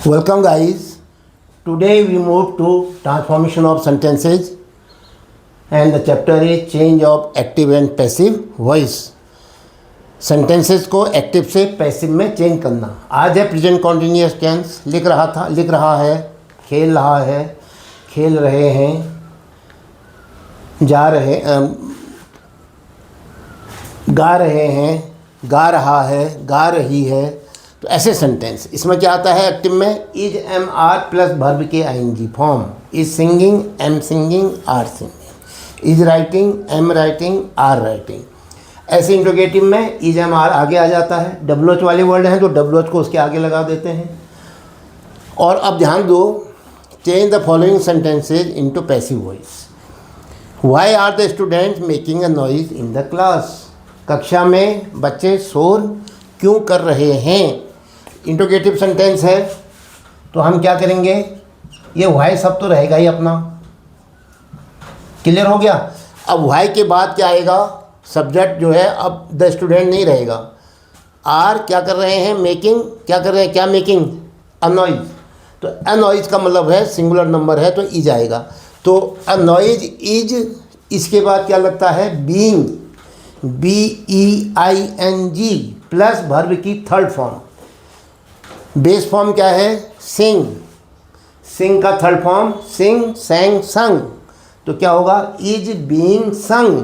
Welcome guys. Today we move to transformation of sentences and the chapter is change of active and passive voice. Sentences को active से passive में change करना. आज है present continuous tense. लिख रहा है, खेल रहा है, खेल रहे हैं, जा रहे, गा रहे हैं, गा रहा है, गा रही है. तो ऐसे सेंटेंस. इसमें क्या आता है एक्टिव में? Is am are plus verb के ING form. Is singing, am singing, are singing. Is writing, am writing, are writing. ऐसे इंट्रोगेटिव में इज एम आर आगे आ जाता है. डब्ल्यू एच वाले वर्ड हैं तो डब्ल्यू एच को उसके आगे लगा देते हैं. और अब ध्यान दो, change the following sentences into passive voice. Why are the students making a noise in the class. कक्षा में बच्चे शोर क्यों कर रहे हैं. इंट्रोगेटिव सेंटेंस है तो हम क्या करेंगे, ये व्हाई सब तो रहेगा ही अपना. क्लियर हो गया. अब व्हाई के बाद क्या आएगा, सब्जेक्ट जो है अब द स्टूडेंट नहीं रहेगा. आर क्या कर रहे हैं, मेकिंग क्या कर रहे हैं, क्या मेकिंग, अ नॉइज. तो अ नॉइज का मतलब है सिंगुलर नंबर है तो इज आएगा. तो अ नॉइज इज. इसके बाद क्या लगता है, बीइंग, BEING प्लस वर्ब की थर्ड फॉर्म. बेस फॉर्म क्या है, सिंग. सिंग का थर्ड फॉर्म सिंग, सैंग, संग. तो क्या होगा, इज बीइंग संग.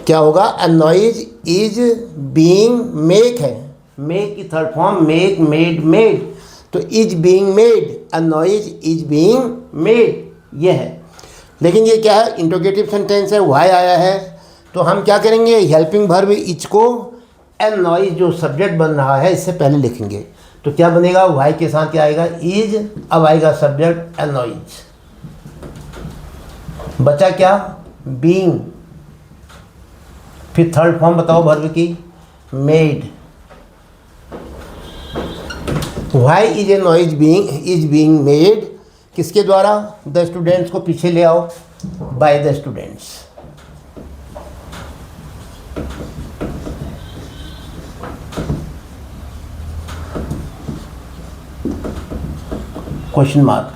क्या होगा, a noise is being. Make है, मेक की third form make, made, made. तो is being made, a noise is being made. ये है. लेकिन ये क्या है, इंट्रोगेटिव सेंटेंस है, व्हाई आया है तो हम क्या करेंगे, हेल्पिंग वर्ब इज को ए नॉइज जो सब्जेक्ट बन रहा है इससे पहले लिखेंगे. तो क्या बनेगा, व्हाई के साथ क्या आएगा, इज. अब आएगा सब्जेक्ट ए नॉइज. बचा क्या, बीइंग. फिर थर्ड फॉर्म बताओ वर्ब की, made. Why is a noise being, is being made. किसके द्वारा, द स्टूडेंट्स को पीछे ले आओ, by the students. Question mark.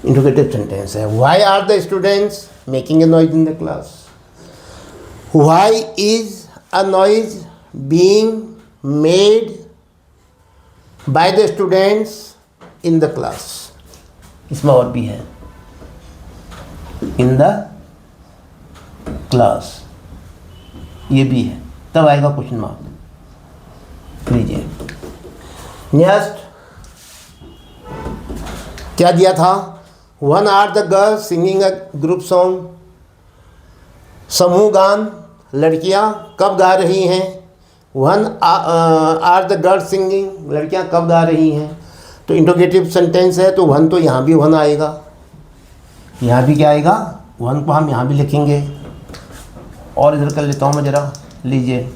Interrogative sentence है. Why are the students making a noise in the class. Why is a noise being made by the students in the class. इसमें और भी है, इन the class, ये भी है. तब आएगा क्वेश्चन मार्क. लीजिए नेक्स्ट क्या दिया था, when are the girls singing a group song. समूह गान, लड़कियां कब गा रही हैं. When are the girls singing, लड़कियां कब गा रही हैं. तो इंट्रोगेटिव सेंटेंस है तो वन तो यहाँ भी वन आएगा, यहाँ भी क्या आएगा, वन को हम यहाँ भी लिखेंगे. और इधर कर लेता हूँ मैं ज़रा. लीजिए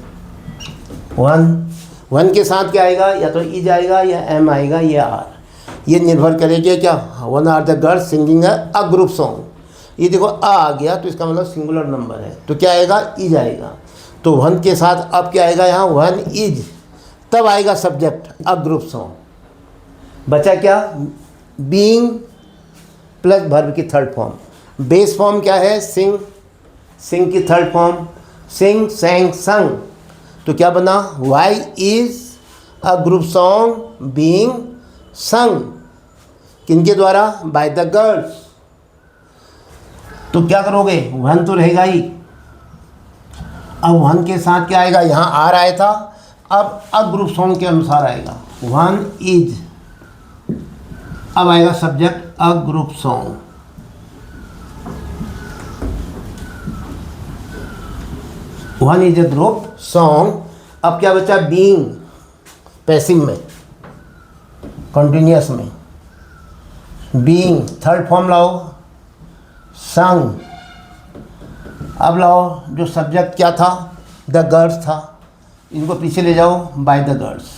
वन के साथ क्या आएगा, या तो इज आएगा या एम आएगा या आर. ये निर्भर करेगा क्या, when are the girls singing a group song. ये देखो आ गया तो इसका मतलब सिंगुलर नंबर है तो क्या आएगा, इज आएगा. तो वन के साथ अब क्या आएगा, यहाँ वन इज. तब आएगा सब्जेक्ट अ ग्रुप सॉन्ग. बचा क्या, बीइंग प्लस वर्ब की थर्ड फॉर्म. बेस फॉर्म क्या है, सिंग. सिंग की थर्ड फॉर्म सिंग, सैंग, संग. तो क्या बना, why is a group song being संग. किनके द्वारा, बाय द गर्ल्स. तो क्या करोगे, वन तो रहेगा ही. अब वन के साथ क्या आएगा, यहाँ आर आया था, अब ग्रुप सॉन्ग के अनुसार आएगा. वन इज, अब आएगा subject a group song. One is a group song. अब क्या बचा, बीइंग. पैसिव में, कंटिन्यूअस में बीइंग. थर्ड फॉर्म लाओ, संग. अब लाओ जो सब्जेक्ट क्या था, द गर्ल्स था. इनको पीछे ले जाओ, बाय द गर्ल्स.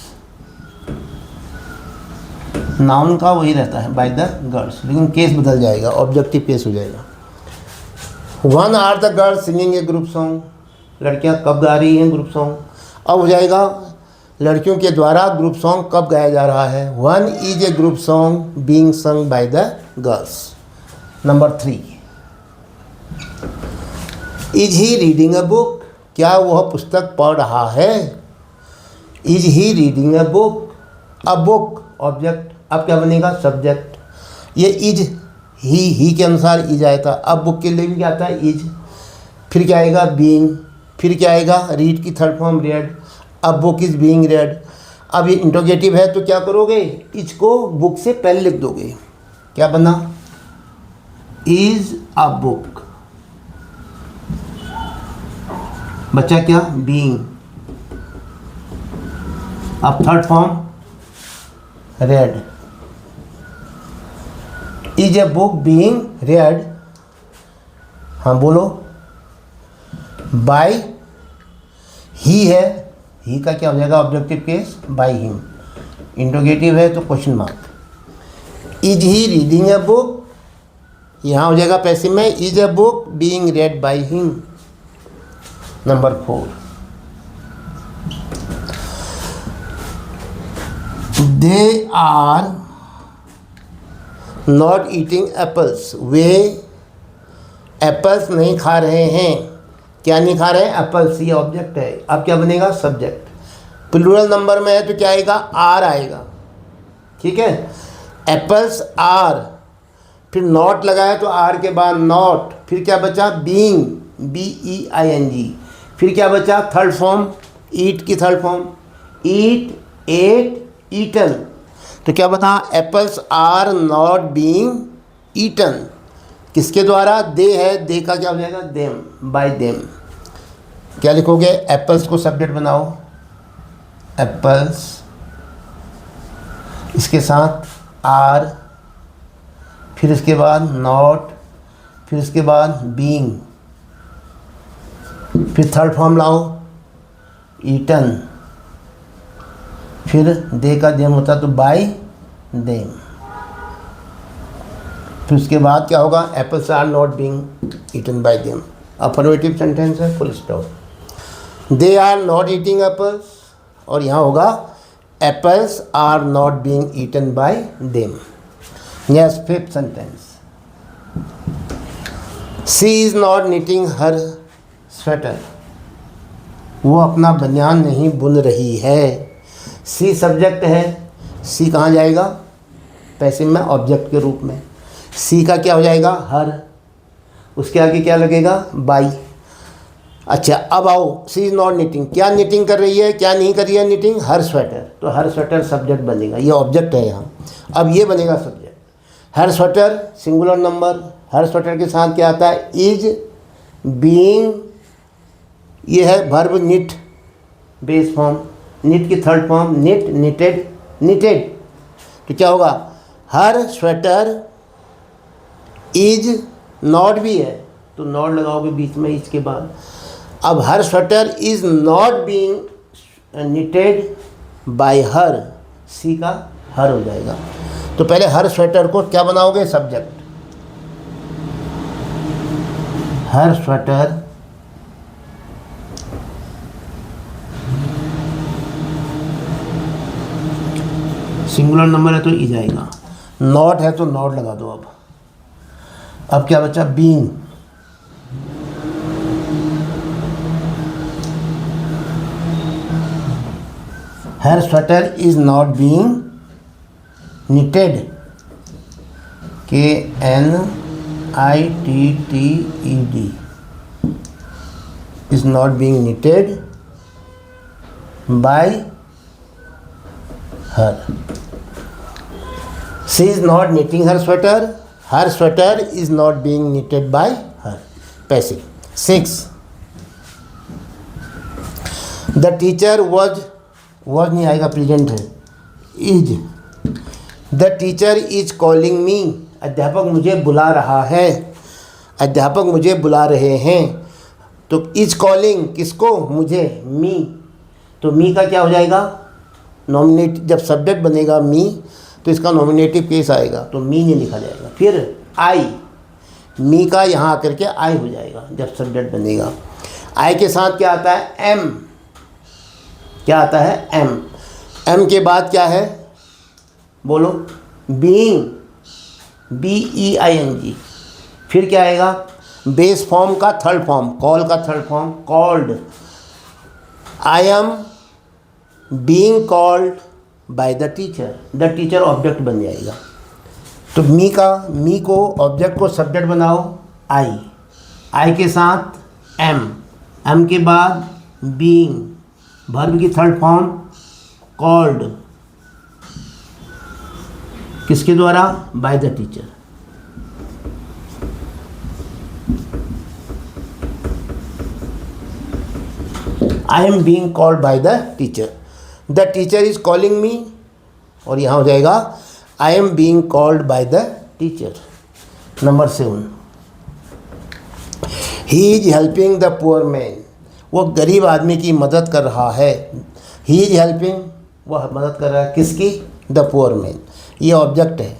नाउन का वही रहता है बाय द गर्ल्स, लेकिन केस बदल जाएगा, ऑब्जेक्टिव केस हो जाएगा. When are the girls singing a group song. लड़कियां कब गा रही हैं ग्रुप सॉन्ग. अब हो जाएगा लड़कियों के द्वारा ग्रुप सॉन्ग कब गाया जा रहा है। One is a group song being sung by the girls. Number 3, is he reading a book, क्या वह पुस्तक पढ़ रहा है। Is he reading a book, a book object, अब क्या बनेगा सब्जेक्ट। ये इज ही के अनुसार इज आया था, अब बुक के लिए भी क्या आता है इज, फिर क्या आएगा बीइंग, फिर क्या आएगा रीड की थर्ड फॉर्म रेड, अब बुक इज बीइंग रेड। अब ये इंट्रोगेटिव है तो क्या करोगे, इज को बुक से पहले लिख दोगे, क्या बना इज अ बुक, बच्चा क्या बीइंग, अब third form red, is a book being red, हाँ बोलो, बाय ही है, ही का क्या हो जाएगा objective case by him, interrogative है तो question mark. Is he reading a book, यहाँ हो जाएगा पैसिव में, is a book being read by him. Number 4, they are not eating apples, वे एप्पल्स नहीं खा रहे हैं, क्या नहीं खा रहे हैं एप्पल्स, ये ऑब्जेक्ट है, अब क्या बनेगा सब्जेक्ट। प्लूरल नंबर में है तो क्या आएगा आर आएगा, ठीक है, एप्पल्स आर, फिर नॉट लगाया तो आर के बाद नॉट, फिर क्या बचा बीइंग BEING, फिर क्या बचा थर्ड फॉर्म ईट की third form eat ate eaten, तो क्या बता apples are not being eaten, किसके द्वारा दे है, दे का क्या हो जाएगा देम बाय देम। क्या लिखोगे एप्पल्स को सब्जेक्ट बनाओ, एप्पल्स इसके साथ आर, फिर इसके बाद नॉट, फिर इसके बाद बीइंग, फिर थर्ड फॉर्म लाओ ईटन, फिर दे का देम होता तो बाय देम, फिर उसके बाद क्या होगा apples are not being eaten by them, affirmative sentence है full stop. They are not eating apples, और यहाँ होगा apples are not being eaten by them. Yes, fifth sentence, she is not knitting her sweater, वो अपना बनियान नहीं बुन रही है। सी सब्जेक्ट है, सी कहाँ जाएगा पैसिव में ऑब्जेक्ट के रूप में, सी का क्या हो जाएगा हर, उसके आगे क्या लगेगा बाई। अच्छा अब आओ, सी इज़ नॉट निटिंग, क्या निटिंग कर रही है, क्या नहीं कर रही है निटिंग, हर स्वेटर, तो हर स्वेटर सब्जेक्ट बनेगा, ये ऑब्जेक्ट है यहाँ, अब ये बनेगा subject. Her sweater singular number, her sweater के साथ क्या आता है इज बीइंग, ये है verb knit base form, knit की third form knit knitted knitted, तो क्या होगा हर स्वेटर इज नॉट भी है तो नॉट लगाओगे बीच में इसके बाद। अब her sweater is not being knitted by her, she का हर हो जाएगा। तो पहले हर स्वेटर को क्या बनाओगे subject, her sweater singular number है तो ई जाएगा, नॉट है तो नॉट लगा दो। अब क्या बचा being, her sweater is not being knitted, KNITTED, is not being knitted by her. She is not knitting her sweater, her sweater is not being knitted by her. Passive. 6. The teacher was नहीं आएगा present है is, the teacher is calling me, अध्यापक मुझे बुला रहा है, अध्यापक मुझे बुला रहे हैं। तो is calling किसको, मुझे, me, तो me का क्या हो जाएगा नॉमिनेट, जब सब्जेक्ट बनेगा मी तो इसका नॉमिनेटिव केस आएगा तो मी नहीं लिखा जाएगा। फिर आई, मी का यहाँ आकर के आई हो जाएगा जब सब्जेक्ट बनेगा। आई के साथ क्या आता है एम, क्या आता है? एम। एम के बाद क्या है? बोलो। Being, BEING। फिर क्या आएगा? बेस फॉर्म का थर्ड फॉर्म, कॉल का third form, called. I am being called by the teacher. The teacher object बन जाएगा। तो मी को ऑब्जेक्ट को सब्जेक्ट बनाओ आई के साथ एम के बाद बीइंग, वर्ब की थर्ड फॉर्म कॉल्ड, किसके द्वारा? By the teacher. I am being called by the teacher. The teacher is calling me, और यहाँ हो जाएगा I am being called by the teacher. Number 7, he is helping the poor man. वो गरीब आदमी की मदद कर रहा है। ही इज हेल्पिंग, वह मदद कर रहा है किसकी? The poor man. ये ऑब्जेक्ट है।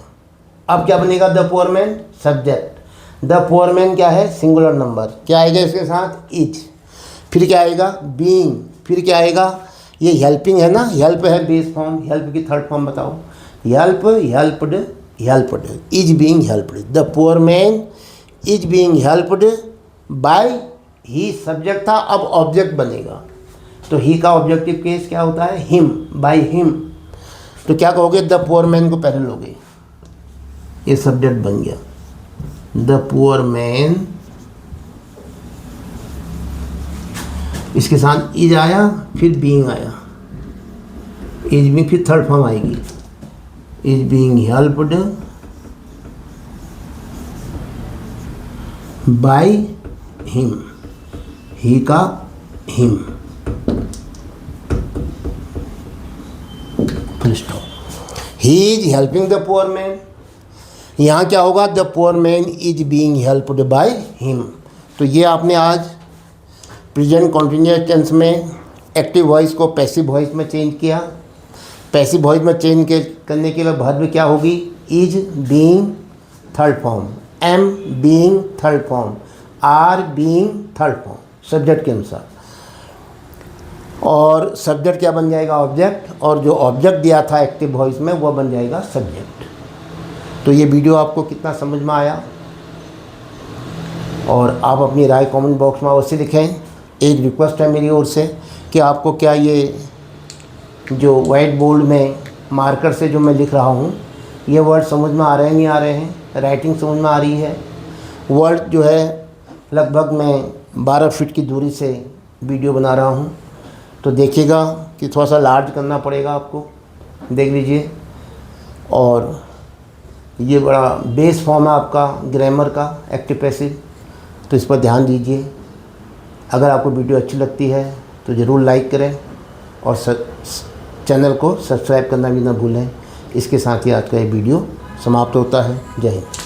अब क्या बनेगा? The poor man subject. The poor man क्या है? Singular number. क्या आएगा इसके साथ? इज। फिर क्या आएगा? बीइंग। फिर क्या आएगा? ये हेल्पिंग है ना, हेल्प है बेस फॉर्म। हेल्प की थर्ड फॉर्म बताओ। Help, helped, helped, is being helped. The poor man is being helped bye, he subject था, अब ऑब्जेक्ट बनेगा। तो ही का ऑब्जेक्टिव केस क्या होता है? Him, bye him. तो क्या कहोगे? द पुअर मैन को पहले लोगे, ये सब्जेक्ट बन गया। द पुअर मैन, इसके साथ इज आया, फिर बीइंग आया, इज में फिर थर्ड फॉर्म आएगी, is being helped by him, he का him, full stop. He is helping the poor man. यहाँ क्या होगा? The poor man is being helped by him. तो ये आपने आज प्रेजेंट कॉन्टिन्यूअस टेंस में एक्टिव वॉइस को पैसिव वॉइस में चेंज किया। पैसिव वॉइस में चेंज करने के लिए वर्ब क्या होगी? Is being third form, am being third form, are being third form subject के अनुसार। और सब्जेक्ट क्या बन जाएगा? ऑब्जेक्ट। और जो ऑब्जेक्ट दिया था एक्टिव वॉइस में वो बन जाएगा सब्जेक्ट। तो ये वीडियो आपको कितना समझ में आया? और आप अपनी राय कमेंट बॉक्स में अवश्य लिखें। एक रिक्वेस्ट है मेरी ओर से कि आपको क्या ये जो वाइट बोर्ड में मार्कर से जो मैं लिख रहा हूँ, ये वर्ड समझ में आ रहे हैं, नहीं आ रहे हैं? राइटिंग समझ में आ रही है? वर्ड जो है लगभग मैं 12 फीट की दूरी से वीडियो बना रहा हूँ, तो देखिएगा कि थोड़ा सा लार्ज करना पड़ेगा आपको, देख लीजिए। और ये बड़ा बेस फॉर्म है आपका ग्रामर का एक्टिव पैसिव, तो इस पर ध्यान दीजिए। अगर आपको वीडियो अच्छी लगती है तो ज़रूर लाइक करें और चैनल को सब्सक्राइब करना भी ना भूलें। इसके साथ ही आज का ये वीडियो समाप्त होता है। जय हिंद।